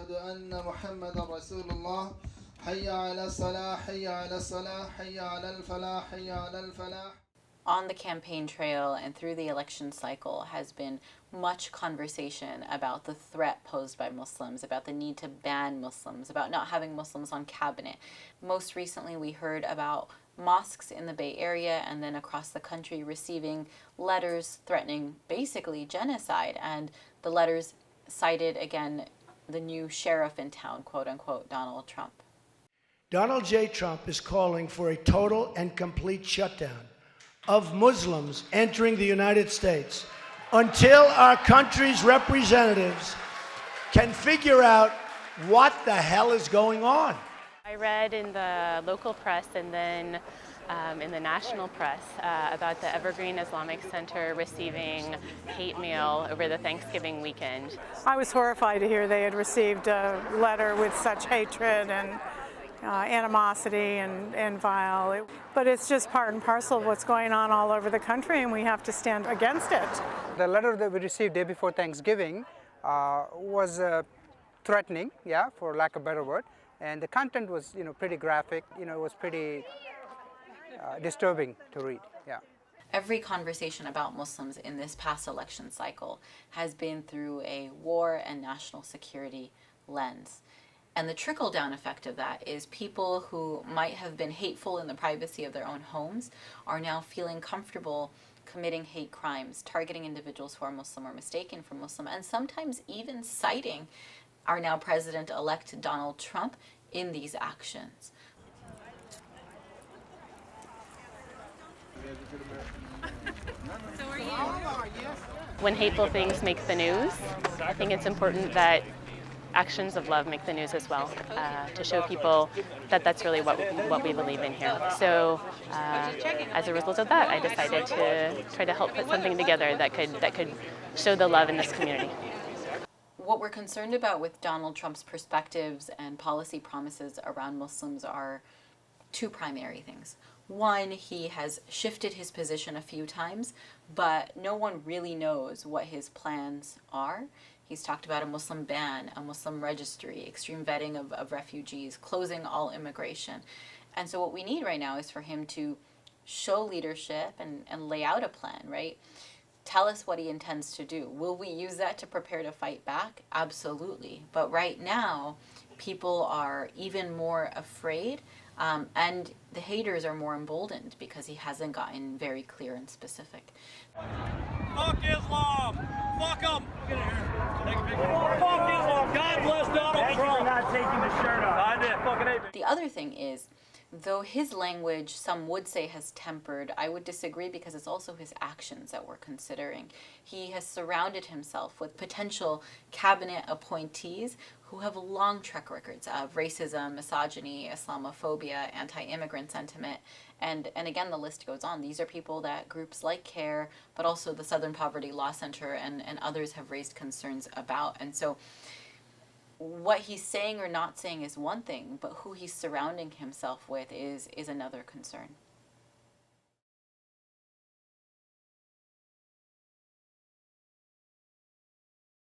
أشهد أن محمدا رسول الله حي على الصلاة حي على الصلاة حي على الفلاح حي على الفلاح. On the campaign trail and through the election cycle has been much conversation about the threat posed by Muslims, about the need to ban Muslims, about not having Muslims on cabinet. Most recently, we heard about mosques in the Bay Area and then across the country receiving letters threatening basically genocide. And the letters cited, again, the new sheriff in town, quote unquote, Donald Trump. Donald J. Trump is calling for a total and complete shutdown of Muslims entering the United States until our country's representatives can figure out what the hell is going on. I read in the local press and then in the national press about the Evergreen Islamic Center receiving hate mail over the Thanksgiving weekend. I was horrified to hear they had received a letter with such hatred and animosity and vile. But it's just part and parcel of what's going on all over the country, and we have to stand against it. The letter that we received day before Thanksgiving was threatening, for lack of a better word, and the content was, pretty graphic. It was pretty disturbing to read. Every conversation about Muslims in this past election cycle has been through a war and national security lens. And the trickle-down effect of that is people who might have been hateful in the privacy of their own homes are now feeling comfortable committing hate crimes, targeting individuals who are Muslim or mistaken for Muslim, and sometimes even citing our now President-elect Donald Trump in these actions. When hateful things make the news, I think it's important that actions of love make the news as well, to show people that that's really what we believe in here. So as a result of that, I decided to try to help put something together that could show the love in this community. What we're concerned about with Donald Trump's perspectives and policy promises around Muslims are two primary things. One, he has shifted his position a few times, but no one really knows what his plans are. He's talked about a Muslim ban, a Muslim registry, extreme vetting of refugees, closing all immigration. And so what we need right now is for him to show leadership and lay out a plan, right? Tell us what he intends to do. Will we use that to prepare to fight back? Absolutely. But right now, people are even more afraid, and the haters are more emboldened because he hasn't gotten very clear and specific. Fuck Islam! Fuck them! Fuck Islam! God bless Donald Trump! Thank you for not taking the shirt off. I did. Fucking hate it. The other thing is, though his language, some would say, has tempered, I would disagree because it's also his actions that we're considering. He has surrounded himself with potential cabinet appointees who have long track records of racism, misogyny, Islamophobia, anti-immigrant sentiment, and again, the list goes on. These are people that groups like CARE, but also the Southern Poverty Law Center and others have raised concerns about. And so what he's saying or not saying is one thing, but who he's surrounding himself with is another concern.